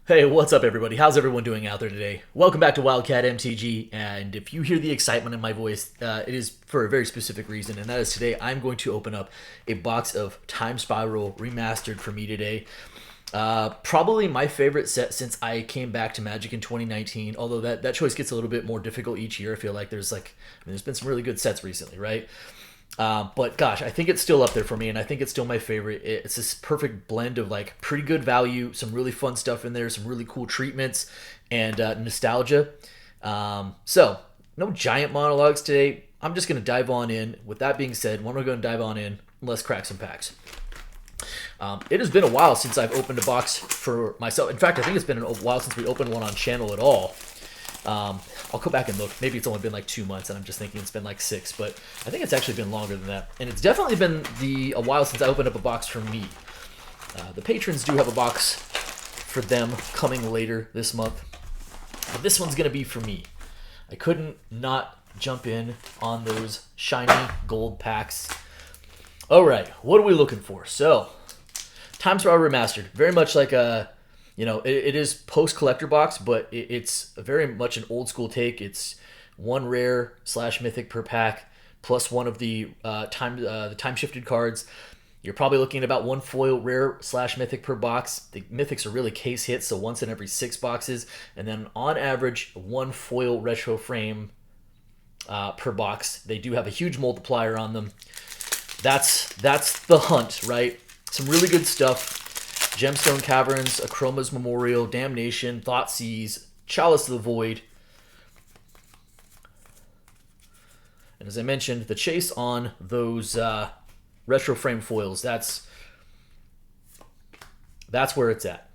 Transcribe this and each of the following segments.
Hey, what's up, everybody? How's everyone doing out there today? Welcome back to Wildcat MTG, and if you hear the excitement in my voice, it is for a very specific reason, and that is today I'm going to open up a box of Time Spiral Remastered for me today. Probably my favorite set since I came back to Magic in 2019, although that choice gets a little bit more difficult each year. I feel like there's been some really good sets recently, right? But gosh, I think it's still up there for me, and I think it's still my favorite. It's this perfect blend of like pretty good value, some really fun stuff in there, some really cool treatments, and nostalgia. So, no giant monologues today. I'm just going to dive on in. With that being said, when we're going to dive on in, let's crack some packs. It has been a while since I've opened a box for myself. In fact, I think it's been a while since we opened one on channel at all. I'll go back and look. Maybe it's only been like 2 months, and I'm just thinking it's been like 6, but I think it's actually been longer than that. And it's definitely been a while since I opened up a box for me. The patrons do have a box for them coming later this month, but this one's going to be for me. I couldn't not jump in on those shiny gold packs. All right, what are we looking for? So, Time Spiral Remastered, very much like a... it is post-collector box, but it's very much an old-school take. It's one rare / mythic per pack, plus one of the time-shifted cards. You're probably looking at about one foil rare / mythic per box. The mythics are really case hits, so once in every 6 boxes. And then, on average, one foil retro frame per box. They do have a huge multiplier on them. That's the hunt, right? Some really good stuff. Gemstone Caverns, Akroma's Memorial, Damnation, Thoughtseize, Chalice of the Void. And as I mentioned, the chase on those retro frame foils, that's where it's at.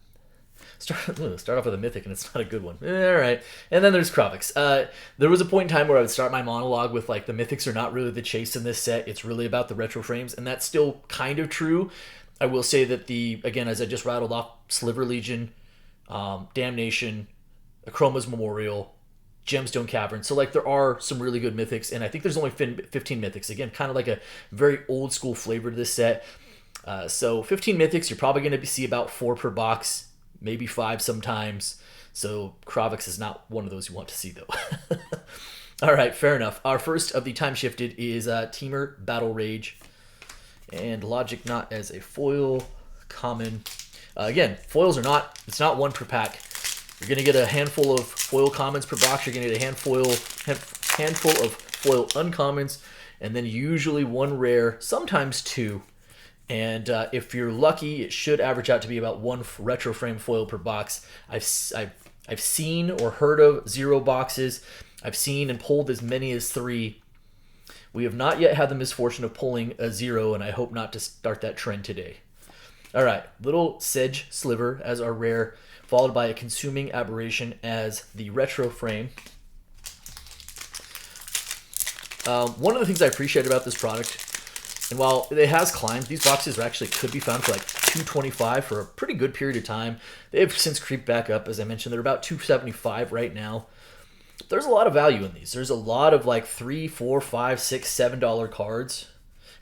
Start off with a mythic, and it's not a good one. All right. And then there's Kravix. There was a point in time where I would start my monologue with, like, the mythics are not really the chase in this set. It's really about the retro frames, and that's still kind of true. I will say that again, as I just rattled off, Sliver Legion, Damnation, Akroma's Memorial, Gemstone Cavern. So, like, there are some really good mythics, and I think there's only 15 mythics. Again, kind of like a very old school flavor to this set. So 15 mythics, you're probably going to see about 4 per box, maybe 5 sometimes. So Kravix is not one of those you want to see, though. All right, fair enough. Our first of the time shifted is Temur Battle Rage. And Logic not as a foil, common. Again, foils are not, it's not 1 per pack. You're going to get a handful of foil commons per box. You're going to get a handful of foil uncommons, and then usually 1 rare, sometimes 2. And if you're lucky, it should average out to be about 1 retro frame foil per box. I've seen or heard of 0 boxes. I've seen and pulled as many as 3. We have not yet had the misfortune of pulling a 0, and I hope not to start that trend today. All right, Little Sedge Sliver as our rare, followed by a Consuming Aberration as the retro frame. One of the things I appreciate about this product, and while it has climbed, these boxes actually could be found for like $225 for a pretty good period of time. They've since creeped back up. As I mentioned, they're about $275 right now. There's a lot of value in these. There's a lot of like $3, $4, $5, $6, $7 cards.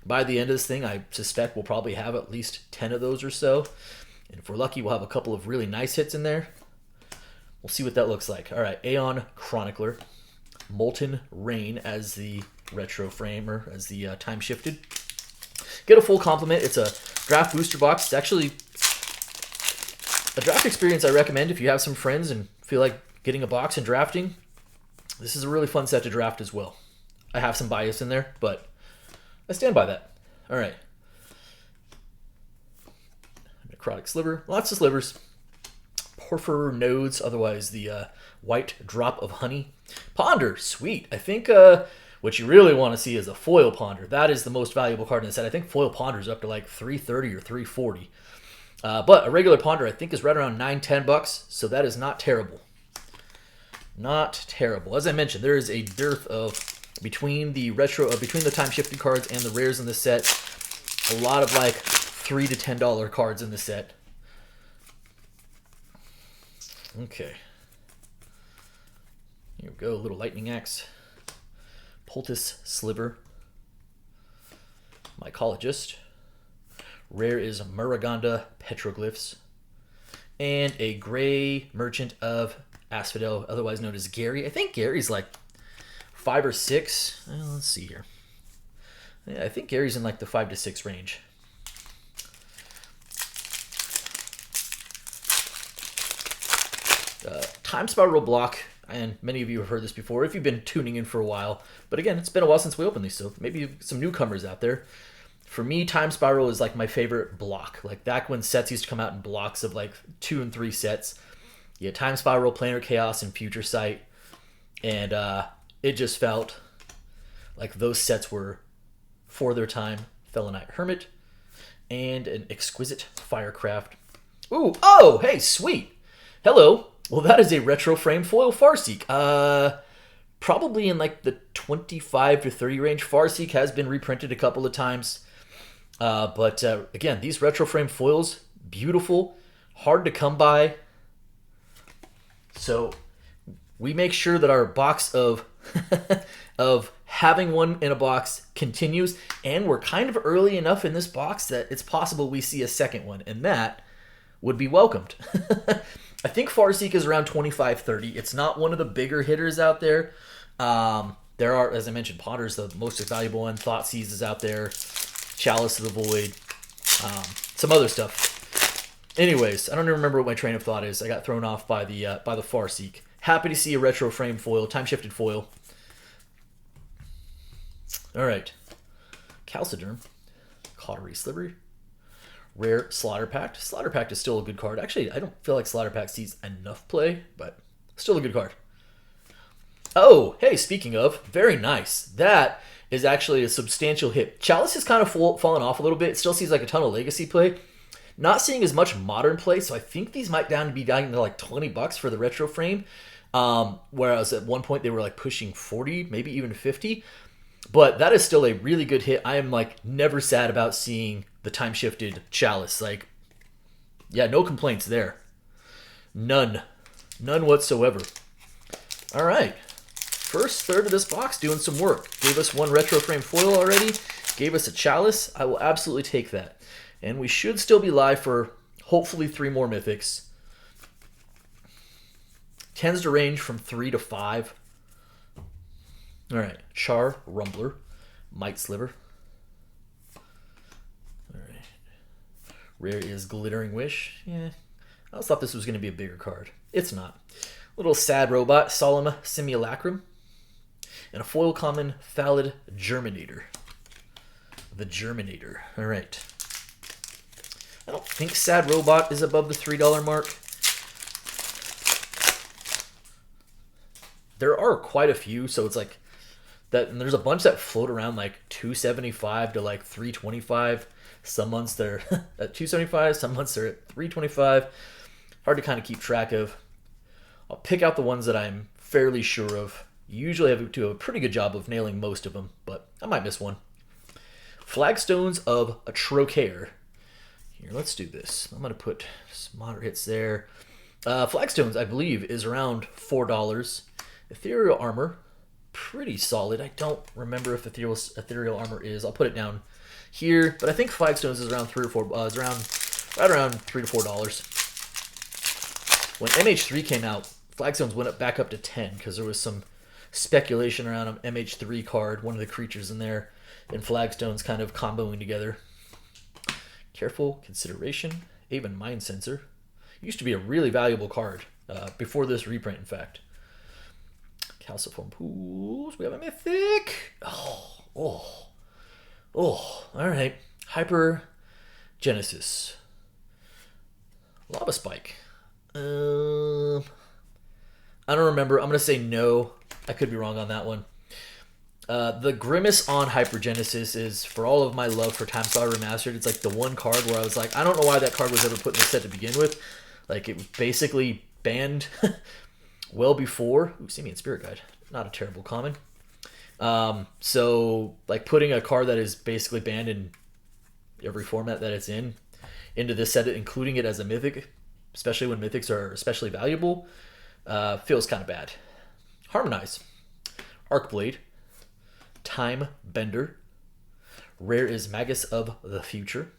By the end of this thing, I suspect we'll probably have at least 10 of those or so. And if we're lucky, we'll have a couple of really nice hits in there. We'll see what that looks like. All right, Aeon Chronicler, Molten Rain as the retro framer, as the time shifted. Get a full complement. It's a draft booster box. It's actually a draft experience I recommend if you have some friends and feel like getting a box and drafting. This is a really fun set to draft as well. I have some bias in there, but I stand by that. All right. Necrotic Sliver. Lots of slivers. Porphyr Nodes, otherwise the white drop of honey. Ponder. Sweet. I think what you really want to see is a foil Ponder. That is the most valuable card in the set. I think foil Ponder is up to like $330 or $340. But a regular Ponder, I think, is right around $9-10, so that is not terrible. Not terrible. As I mentioned, there is a dearth of between the time shifted cards and the rares in the set. A lot of like $3 to $10 cards in the set. Okay. Here we go. Little Lightning Axe. Poultice Sliver. Mycologist. Rare is Muraganda Petroglyphs. and a gray Merchant of Asphodel, otherwise known as Gary. I think Gary's like 5 or 6. Let's see here. Yeah, I think Gary's in like the 5 to 6 range. Time Spiral block, and many of you have heard this before if you've been tuning in for a while. But again, it's been a while since we opened these, so maybe some newcomers out there. For me, Time Spiral is like my favorite block. Like back when sets used to come out in blocks of like 2 and 3 sets. Yeah, Time Spiral, Planar Chaos, and Future Sight. And it just felt like those sets were for their time. Felonite Hermit and an Exquisite Firecraft. Ooh, oh, hey, sweet. Hello. Well, that is a retro frame foil Farseek. Probably in like the 25 to 30 range. Farseek has been reprinted a couple of times. But again, these retro frame foils, beautiful, hard to come by. So we make sure that our box of of having one in a box continues, and we're kind of early enough in this box that it's possible we see a second one, and that would be welcomed. I think Farseek is around 25-30. It's not one of the bigger hitters out there. There are, as I mentioned, Potter's the most valuable one. Thoughtseize is out there. Chalice of the Void. Some other stuff. Anyways, I don't even remember what my train of thought is. I got thrown off by the Farseek. Happy to see a retro frame foil, time-shifted foil. All right. Calciderm. Cautery Sliver. Rare Slaughter Pact. Slaughter Pact is still a good card. Actually, I don't feel like Slaughter Pact sees enough play, but still a good card. Oh, hey, speaking of, very nice. That is actually a substantial hit. Chalice has kind of fallen off a little bit. It still sees like a ton of legacy play. Not seeing as much modern play, so I think these might be down to like $20 for the retro frame. Whereas at one point they were like pushing 40, maybe even 50. But that is still a really good hit. I am like never sad about seeing the time-shifted Chalice. Like, yeah, no complaints there. None. None whatsoever. All right. First third of this box doing some work. Gave us one retro frame foil already. Gave us a Chalice. I will absolutely take that. And we should still be live for hopefully 3 more mythics. Tends to range from 3 to 5. All right. Char Rumbler. Might Sliver. All right. Rare is Glittering Wish. Yeah. I always thought this was going to be a bigger card. It's not. Little sad robot. Solemn Simulacrum. And a foil common Phalid Germinator. The Germinator. All right. I don't think Sad Robot is above the $3 mark. There are quite a few, so it's like that. And there's a bunch that float around like $275 to like $325. Some months they're at $275. Some months they're at $325. Hard to kind of keep track of. I'll pick out the ones that I'm fairly sure of. Usually I have to do a pretty good job of nailing most of them, but I might miss one. Flagstones of a Trocaire. Here, let's do this. I'm going to put some moderate hits there. Flagstones, I believe, is around $4. Ethereal Armor, pretty solid. I don't remember if Ethereal Armor is. I'll put it down here, but I think Flagstones is around right around $3 to $4. When MH3 came out, Flagstones went back up to 10 because there was some speculation around an MH3 card, one of the creatures in there, and Flagstones kind of comboing together. Careful Consideration, even Mind Sensor. Used to be a really valuable card before this reprint, in fact. Calciform Pools. We have a Mythic. Oh. All right. Hyper Genesis. Lava Spike. I don't remember. I'm going to say no. I could be wrong on that one. The Grimace on Hypergenesis is, for all of my love for Time Spiral Remastered, it's like the one card where I was like, I don't know why that card was ever put in the set to begin with. Like, it was basically banned well before. Ooh, Simian Spirit Guide. Not a terrible common. So, like, putting a card that is basically banned in every format that it's in into this set, including it as a Mythic, especially when Mythics are especially valuable, feels kind of bad. Harmonize. Arcblade. Time Bender. Rare is Magus of the Future.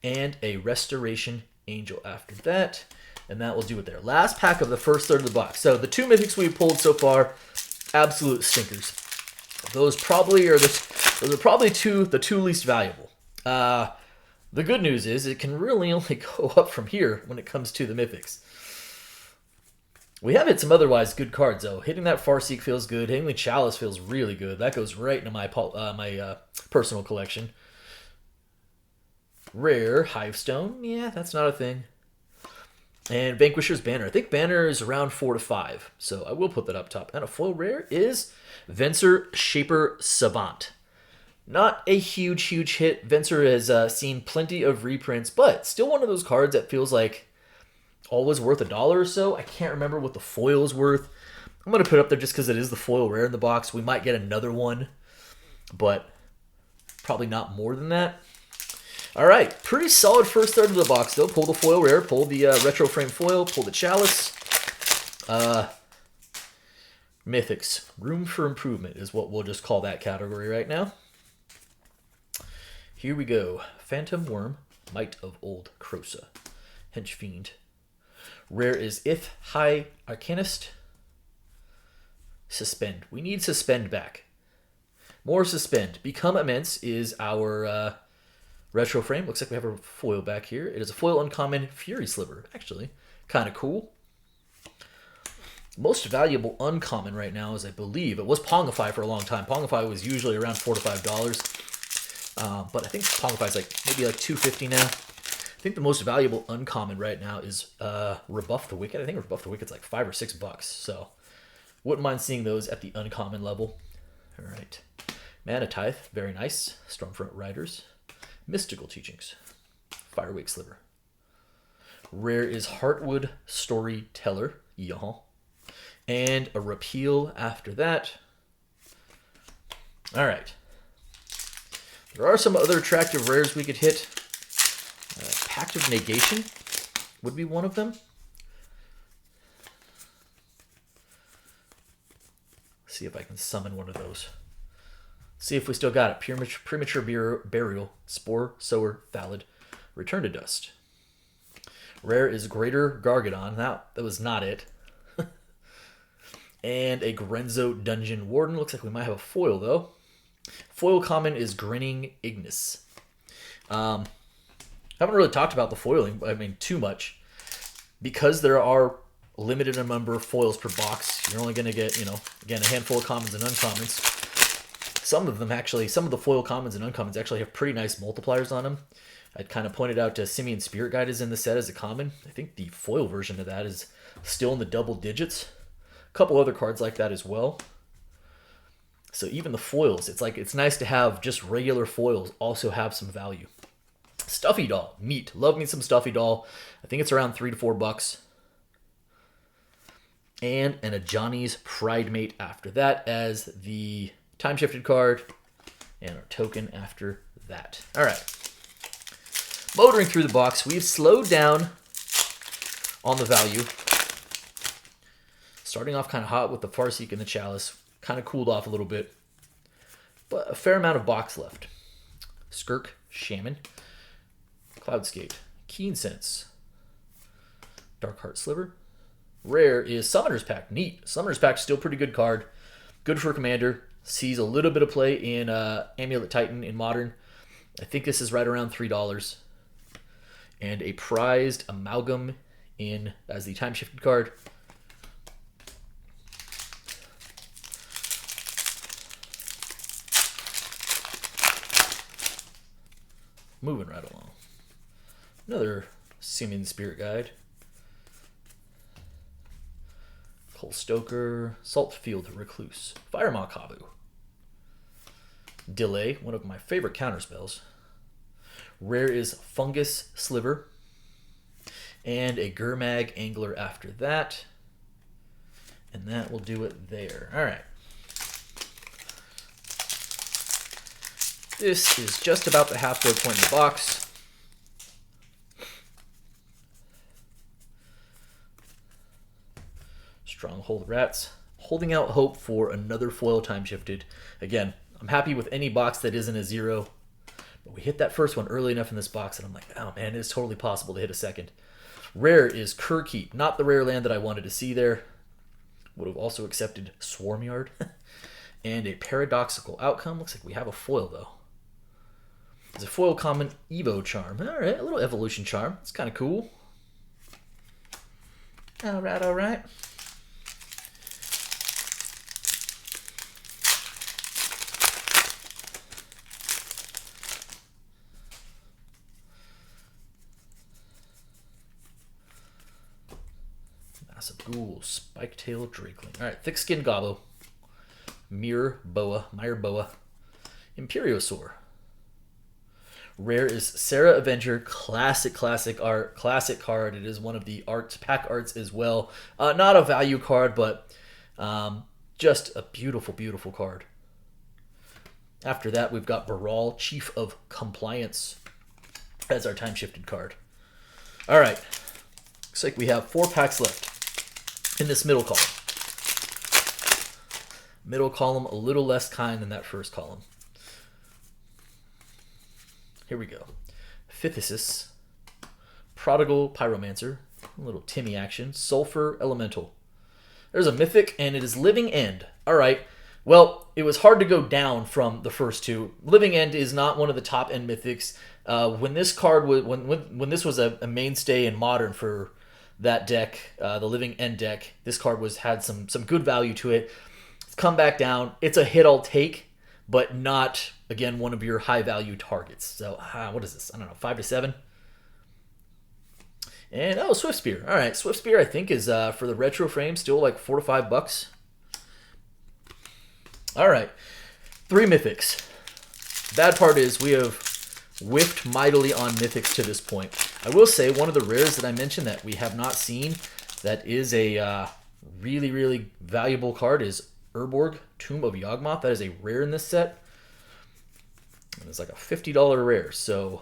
And a Restoration Angel after that. And that will do it there. Last pack of the first third of the box. So the 2 mythics we've pulled so far, absolute stinkers. Those probably are the two least valuable. The good news is it can really only go up from here when it comes to the mythics. We have hit some otherwise good cards though. Hitting that Farseek feels good. Hitting the Chalice feels really good. That goes right into my personal collection. Rare Hivestone. Yeah, that's not a thing. And Vanquisher's Banner. I think Banner is around 4 to 5, so I will put that up top. And a foil rare is Venser Shaper Savant. Not a huge hit. Venser has seen plenty of reprints, but still one of those cards that feels like always worth $1 or so. I can't remember what the foil is worth. I'm going to put it up there just because it is the foil rare in the box. We might get another one, but probably not more than that. All right, pretty solid first third of the box, though. Pull the foil rare, pull the retro frame foil, pull the Chalice. Mythics, room for improvement is what we'll just call that category right now. Here we go. Phantom Worm, Might of Old Krosa, Hench Fiend. Rare is Ith High Arcanist. Suspend. We need Suspend back. More Suspend. Become Immense is our retro frame. Looks like we have a foil back here. It is a foil uncommon Fury Sliver. Actually, kind of cool. Most valuable uncommon right now is, I believe, it was Pongify for a long time. Pongify was usually around $4 to $5. But I think Pongify is maybe $2.50 now. I think the most valuable uncommon right now is Rebuff the Wicked. I think Rebuff the Wicked's $5 or $6. So wouldn't mind seeing those at the uncommon level. All right. Mana Tithe, very nice. Stormfront Riders. Mystical Teachings. Firewake Sliver. Rare is Heartwood Storyteller. Yaw. And a repeal after that. All right. There are some other attractive rares we could hit. Pact of Negation would be one of them. See if I can summon one of those. See if we still got it. Premature Burial, Spore Sower Thallid, Return to Dust. Rare is Greater Gargadon. That was not it. And a Grenzo Dungeon Warden. Looks like we might have a foil, though. Foil common is Grinning Ignis. Haven't really talked about the foiling, too much. Because there are limited number of foils per box, you're only going to get, again, a handful of commons and uncommons. Some of the foil commons and uncommons actually have pretty nice multipliers on them. I'd kind of pointed out Simian Spirit Guide is in the set as a common. I think the foil version of that is still in the double digits. A couple other cards like that as well. So even the foils, it's nice to have just regular foils also have some value. Stuffy Doll, neat. Love me some Stuffy Doll. I think it's around $3 to $4. And a Johnny's Pride Mate after that as the time shifted card and our token after that. All right. Motoring through the box, we've slowed down on the value. Starting off kind of hot with the Farseek and the Chalice. Kind of cooled off a little bit. But a fair amount of box left. Skirk, Shaman. Cloudskate, Keen Sense. Darkheart Sliver. Rare is Summoner's Pact. Neat. Summoner's Pact still pretty good card. Good for Commander. Sees a little bit of play in Amulet Titan in Modern. I think this is right around $3. And a prized Amalgam in as the time shifted card. Moving right along. Another Simian Spirit Guide. Cole Stoker, Saltfield Recluse, Firemaw Kabu. Delay, one of my favorite counterspells. Rare is Fungus Sliver. And a Gurmag Angler after that. And that will do it there. Alright. This is just about the halfway point in the box. Stronghold Rats. Holding out hope for another foil time shifted. Again, I'm happy with any box that isn't a 0. But we hit that first one early enough in this box, and I'm like, oh man, it's totally possible to hit a second. Rare is Kerkeep, not the rare land that I wanted to see there. Would have also accepted Swarmyard. And a paradoxical outcome. Looks like we have a foil, though. It's a foil common Evo Charm. All right, a little evolution charm. It's kind of cool. All right, all right. Massive Ghoul, Spike-tailed Drakeling. All right, Thick Skin Gobbo, Mirror Boa, Imperiosaur. Rare is Sarah Avenger, classic art, classic card. It is one of the pack arts as well. Not a value card, but just a beautiful card. After that, we've got Baral, Chief of Compliance, as our time-shifted card. All right, looks like we have 4 packs left in this middle column. Middle column, a little less kind than that first column. Here we go. Phthisis, Prodigal Pyromancer, a little Timmy action, Sulfur Elemental. There's a Mythic, and it is Living End. All right. Well, it was hard to go down from the first two. Living End is not one of the top end Mythics. When this card was when this was a mainstay in Modern for that deck, the Living End deck, this card had some good value to it. It's come back down. It's a hit I'll take, but not, again, one of your high value targets. So what is this? I don't know, 5 to 7. And Swift Spear. All right, Swift Spear I think is for the retro frame still like $4 to $5. All right, 3 Mythics. Bad part is we have whiffed mightily on Mythics to this point. I will say one of the rares that I mentioned that we have not seen that is a really valuable card is Urborg, Tomb of Yawgmoth. That is a rare in this set. And it's like a $50 rare. So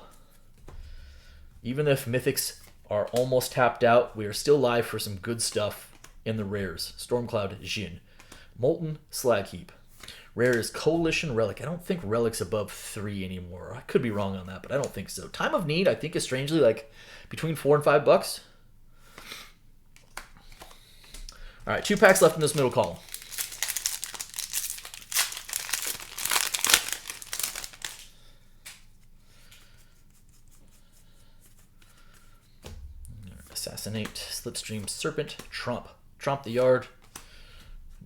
even if Mythics are almost tapped out, we are still live for some good stuff in the rares. Stormcloud Jin. Molten Slag Heap. Rare is Coalition Relic. I don't think Relic's above 3 anymore. I could be wrong on that, but I don't think so. Time of Need, I think, is strangely like between $4 and $5. All right, 2 packs left in this middle column. Assassinate, Slipstream Serpent, Tromp the Yard,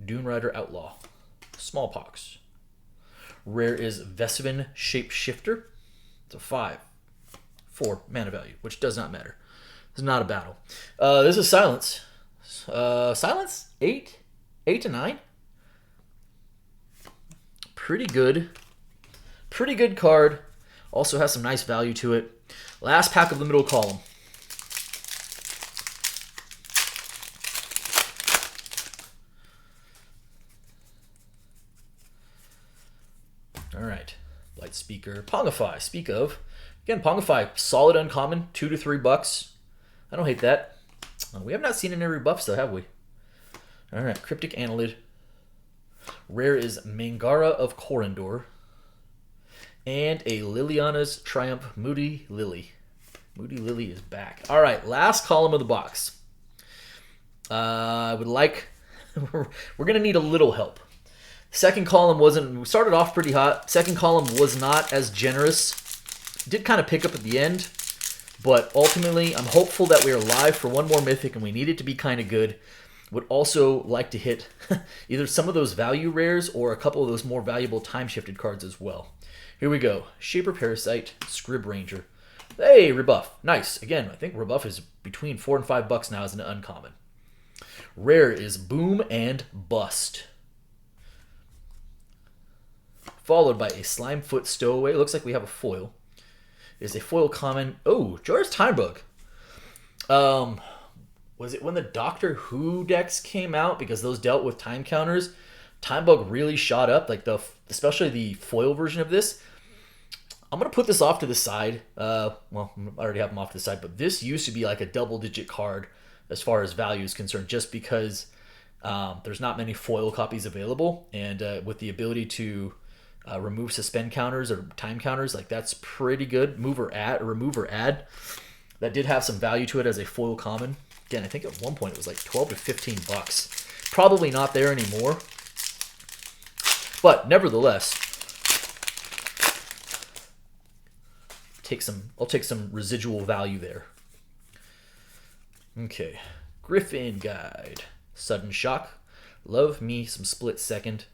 Dune Rider Outlaw, Smallpox. Rare is Vesvin Shapeshifter. It's a 5/4 mana value, which does not matter. It's not a battle. This is Silence. Silence 8 to 9. Pretty good card. Also has some nice value to it. Last pack of the middle column. All right, Light Speaker, Pongify. Speak of, again, Pongify, solid uncommon, $2 to $3. I don't hate that. We have not seen any rebuffs though, have we? All right, Cryptic Annelid. Rare is Mangara of Corindor, and a Liliana's Triumph, Moody Lily. Moody Lily is back. All right, last column of the box. I would like. We're gonna need a little help. Second column we started off pretty hot. Second column was not as generous. Did kind of pick up at the end, but ultimately I'm hopeful that we are live for one more Mythic and we need it to be kind of good. Would also like to hit either some of those value rares or a couple of those more valuable time-shifted cards as well. Here we go. Shaper Parasite, Scrib Ranger. Hey, rebuff. Nice. Again, I think rebuff is between $4 and $5 now as an uncommon. Rare is Boom and Bust. Followed by a Slimefoot Stowaway. Looks like we have a foil. It is a foil common. Oh, Jorah's Time Bug. Was it when the Doctor Who decks came out? Because those dealt with time counters. Time Bug really shot up. Like especially the foil version of this. I'm going to put this off to the side. Well, I already have them off to the side. But this used to be like a double-digit card as far as value is concerned. Just because there's not many foil copies available. And with the ability to remove suspend counters or time counters, like that's pretty good. Remove or add. that did have some value to it as a foil common. Again, I think at one point it was like 12 to 15 bucks. Probably not there anymore. But nevertheless, I'll take some residual value there. Okay. Griffin Guide. Sudden Shock. Love me some Split Second.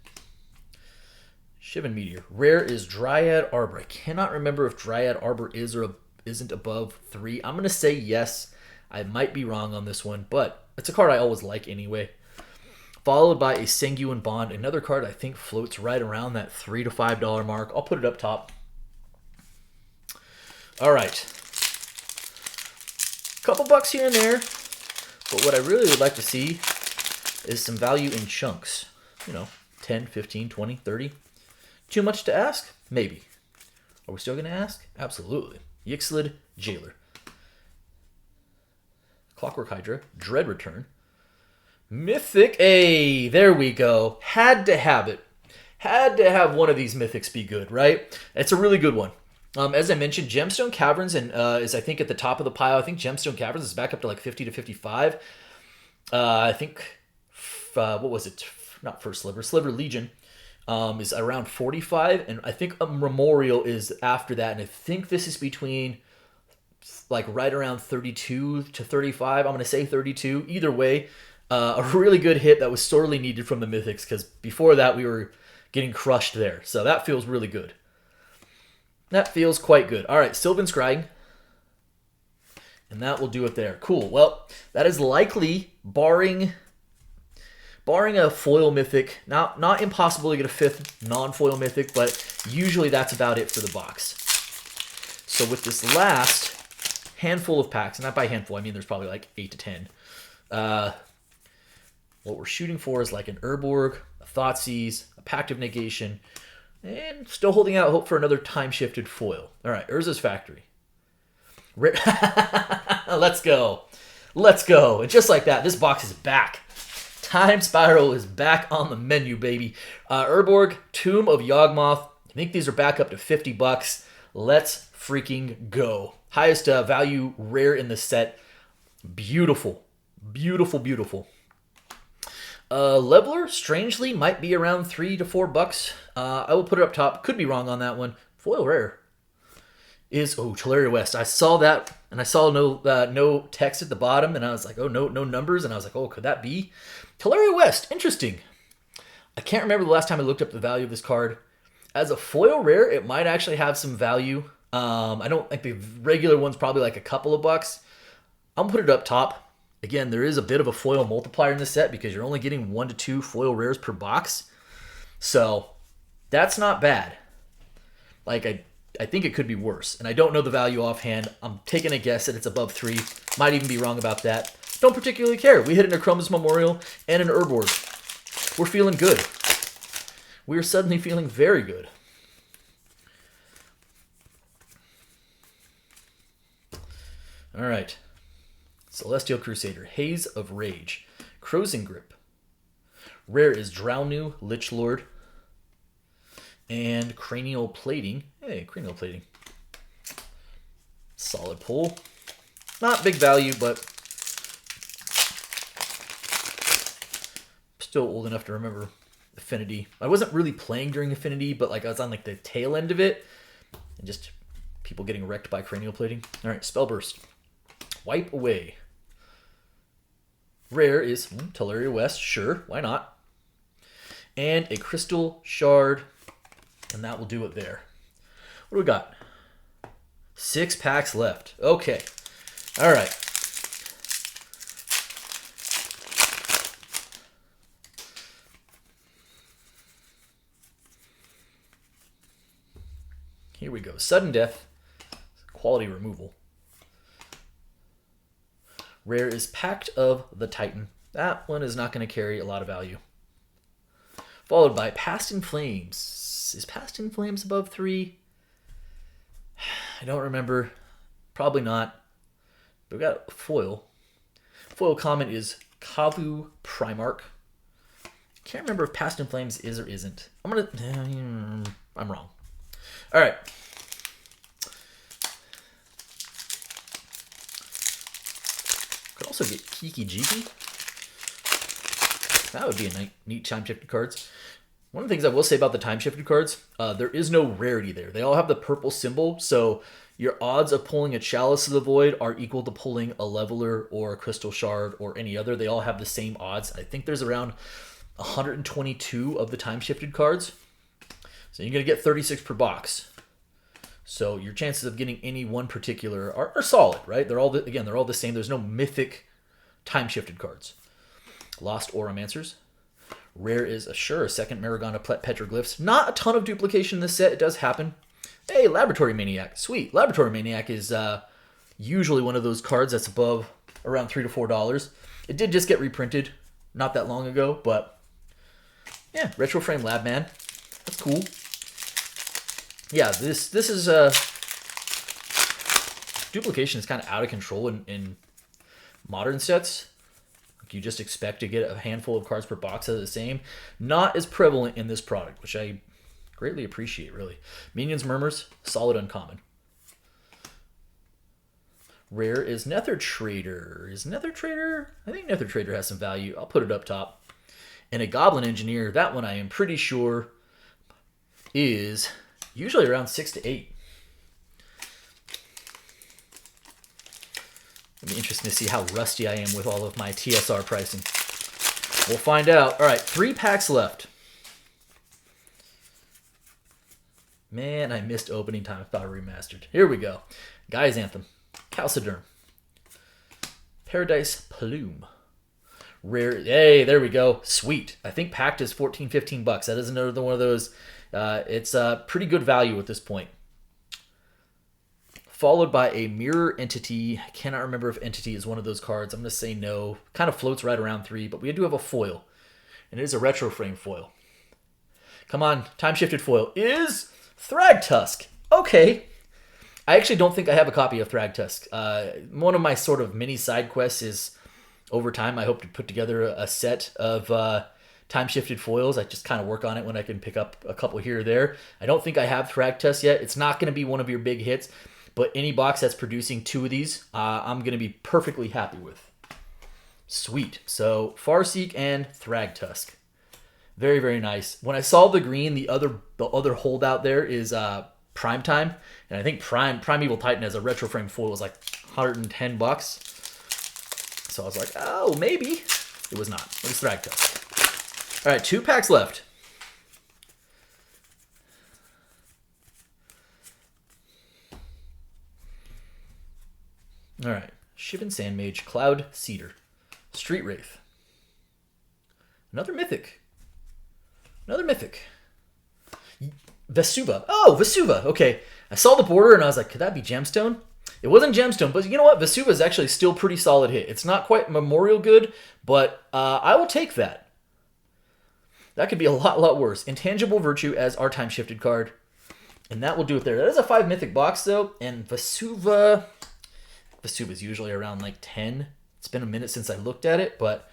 Shivan Meteor. Rare is Dryad Arbor. I cannot remember if Dryad Arbor is or isn't above 3. I'm going to say yes. I might be wrong on this one, but it's a card I always like anyway. Followed by a Sanguine Bond. Another card I think floats right around that $3 to $5 mark. I'll put it up top. All right. Couple bucks here and there. But what I really would like to see is some value in chunks. You know, 10, 15, 20, 30. Too much to ask? Maybe. Are we still going to ask? Absolutely. Yixlid Jailer. Clockwork Hydra. Dread Return. Mythic. Hey, there we go. Had to have it. Had to have one of these mythics be good, right? It's a really good one. As I mentioned, Gemstone Caverns is, I think, at the top of the pile. I think Gemstone Caverns is back up to like 50 to 55. I think, what was it? Not First Sliver. Sliver Legion is around 45. And I think Memorial is after that. And I think this is between like right around 32 to 35. I'm going to say 32. Either way, a really good hit that was sorely needed from the Mythics, because before that we were getting crushed there. So that feels really good. That feels quite good. All right, Sylvan Scrying. And that will do it there. Cool. Well, that is likely, barring a foil mythic, not impossible to get a 5th non-foil mythic, but usually that's about it for the box. So with this last handful of packs, and not by handful, I mean there's probably like 8 to 10. What we're shooting for is like an Urborg, a Thoughtseize, a Pact of Negation, and still holding out hope for another time-shifted foil. All right, Urza's Factory. Let's go. Let's go. And just like that, this box is back. Time Spiral is back on the menu, baby. Urborg, Tomb of Yawgmoth. I think these are back up to 50 bucks. Let's freaking go. Highest value rare in the set. Beautiful. Beautiful, beautiful. Leveler, strangely, might be around 3 to 4 bucks. I will put it up top. Could be wrong on that one. Foil rare is, Teleria West. I saw that, and I saw no text at the bottom, and I was like, oh, no numbers, and I was like, oh, could that be? Teleria West, interesting. I can't remember the last time I looked up the value of this card. As a foil rare, it might actually have some value. I don't think the regular one's probably like a couple of bucks. I'm going to put it up top. Again, there is a bit of a foil multiplier in this set because you're only getting 1 to 2 foil rares per box. So that's not bad. Like, I think it could be worse. And I don't know the value offhand. I'm taking a guess that it's above 3. Might even be wrong about that. Don't particularly care. We hit an Chroma's Memorial and an Urborg. We're feeling good. We're suddenly feeling very good. All right. Celestial Crusader, Haze of Rage, Crow's Grip. Rare is Drownu, Lich Lord, and Cranial Plating. Hey, Cranial Plating. Solid pull. Not big value, but still old enough to remember Affinity. I wasn't really playing during Affinity, but like I was on like the tail end of it, and just people getting wrecked by Cranial Plating. All right, Spellburst. Wipe Away. Rare is Teleria West, sure, why not? And a Crystal Shard, and that will do it there. What do we got? 6 packs left. Okay, all right. Here we go. Sudden Death, Quality Removal. Rare is Pact of the Titan. That one is not going to carry a lot of value. Followed by Past in Flames. Is Past in Flames above 3? I don't remember. Probably not. But we got foil. Foil common is Kavu Primarch. Can't remember if Past in Flames is or isn't. I'm wrong. All right. also get Kiki Jiki. That would be a neat time-shifted cards. One of the things I will say about the time-shifted cards, there is no rarity there. They all have the purple symbol, so your odds of pulling a Chalice of the Void are equal to pulling a Leveler or a Crystal Shard or any other. They all have the same odds. I think there's around 122 of the time-shifted cards. So you're going to get 36 per box. So your chances of getting any one particular are solid, right? They're all they're all the same. There's no mythic time-shifted cards. Lost Oromancers. Rare is a second Maragona Petroglyphs. Not a ton of duplication in this set. It does happen. Hey, Laboratory Maniac. Sweet. Laboratory Maniac is usually one of those cards that's above around $3 to $4. It did just get reprinted not that long ago, but yeah, Retro Frame Lab Man. That's cool. Yeah, this is duplication is kind of out of control in modern sets. You just expect to get a handful of cards per box that are the same. Not as prevalent in this product, which I greatly appreciate, really. Minions Murmurs, solid uncommon. Rare is Nether Trader. Is Nether Trader? I think Nether Trader has some value. I'll put it up top. And a Goblin Engineer, that one I am pretty sure is usually around 6 to 8. It'll be interesting to see how rusty I am with all of my TSR pricing. We'll find out. All right, 3 packs left. Man, I missed opening Time Spiral Remastered. Here we go. Guy's Anthem. Calciderm. Paradise Plume. Rare. Hey, there we go. Sweet. I think packed is 14, 15 bucks. That is another one of those. It's pretty good value at this point. Followed by a Mirror Entity. I cannot remember if Entity is one of those cards. I'm going to say no. Kind of floats right around 3, but we do have a foil. And it is a retro frame foil. Come on, time-shifted foil is Thragtusk. Okay. I actually don't think I have a copy of Thragtusk. One of my sort of mini side quests is, over time, I hope to put together a set of time-shifted foils. I just kind of work on it when I can pick up a couple here or there. I don't think I have Thragtusk yet. It's not going to be one of your big hits. But any box that's producing 2 of these, I'm going to be perfectly happy with. Sweet. So, Farseek and Thragtusk. Very, very nice. When I saw the green, the other holdout there is Primetime. And I think Primeval Titan as a retro frame foil was like 110 bucks. So I was like, oh, maybe. It was not. It was Thragtusk. All right, 2 packs left. All right, Shivan Sandmage, Cloud Cedar, Street Wraith. Another Mythic. Another Mythic. Vesuva. Oh, Vesuva. Okay, I saw the border and I was like, could that be Gemstone? It wasn't Gemstone, but you know what? Vesuva is actually still pretty solid hit. It's not quite Memorial good, but I will take that. That could be a lot worse. Intangible Virtue as our time-shifted card. And that will do it there. That is a 5 Mythic box, though. And Vesuva is usually around like 10. It's been a minute since I looked at it, but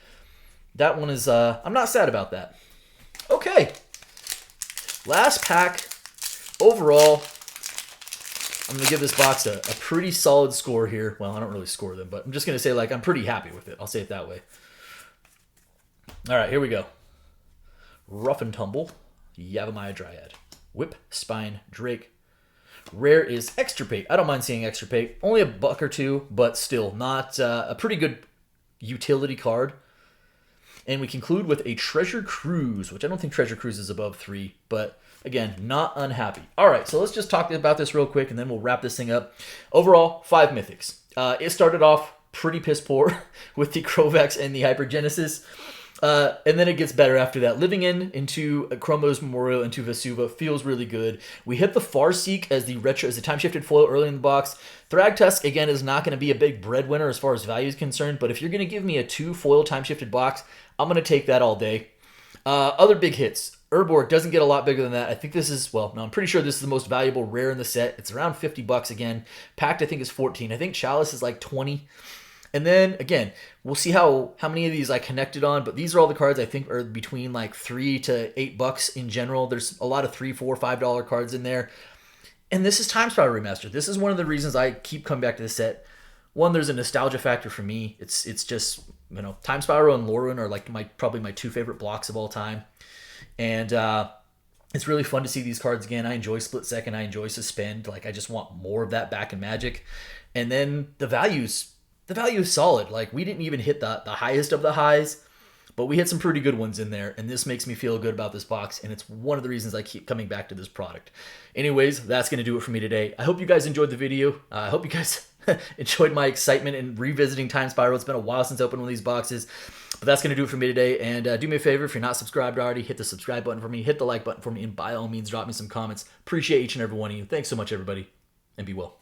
that one is, I'm not sad about that. Okay. Last pack. Overall, I'm going to give this box a pretty solid score here. Well, I don't really score them, but I'm just going to say, like, I'm pretty happy with it. I'll say it that way. All right, here we go. Rough and Tumble, Yavimaya Dryad, Whip, Spine, Drake. Rare is Extirpate. I don't mind seeing Extirpate. Only a buck or 2, but still not a pretty good utility card. And we conclude with a Treasure Cruise, which I don't think Treasure Cruise is above 3, but again, not unhappy. All right, so let's just talk about this real quick, and then we'll wrap this thing up. Overall, 5 Mythics. It started off pretty piss poor with the Krovax and the Hypergenesis. And then it gets better after that. Living into Chromo's Memorial into Vesuva feels really good. We hit the Farseek as the time-shifted foil early in the box. Thragtusk, again, is not going to be a big breadwinner as far as value is concerned, but if you're going to give me a 2 foil time-shifted box, I'm going to take that all day. Other big hits. Urborg doesn't get a lot bigger than that. I think this is, well, no, I'm pretty sure this is the most valuable rare in the set. It's around 50 bucks again. Packed, I think, is 14. I think Chalice is like 20. And then, again, we'll see how many of these I connected on, but these are all the cards I think are between like $3 to $8 in general. There's a lot of $3, $4, $5 cards in there. And this is Time Spiral Remastered. This is one of the reasons I keep coming back to this set. One, there's a nostalgia factor for me. It's just, Time Spiral and Lauren are like probably my two favorite blocks of all time, and it's really fun to see these cards again. I enjoy Split Second. I enjoy Suspend. Like, I just want more of that back in Magic. And then the value is solid. Like, we didn't even hit the highest of the highs, but we hit some pretty good ones in there, and this makes me feel good about this box, and it's one of the reasons I keep coming back to this product. Anyways, that's going to do it for me today. I hope you guys enjoyed the video. I hope you guys enjoyed my excitement in revisiting Time Spiral. It's been a while since I opened one of these boxes, but that's going to do it for me today. And do me a favor, if you're not subscribed already, hit the subscribe button for me, hit the like button for me, and by all means, drop me some comments. Appreciate each and every one of you. Thanks so much, everybody, and be well.